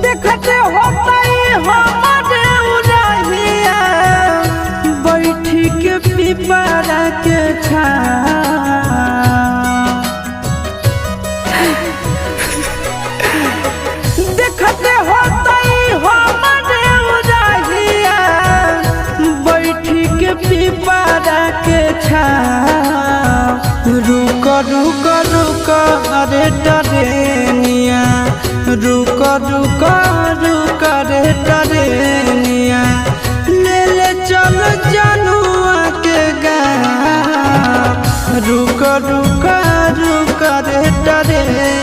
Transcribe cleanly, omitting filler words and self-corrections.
देखते होता हमारे उड़हिया बैठी के पिपरा के देखते होता हमारे उड़हिया बैठी के पिपरा के रुक रुक रुक अरे टरेनिया रुक रुक रुक रे टरेनिया ले ले चल जनुआ के गाँव रुक रुक रुक रे टरेनिया।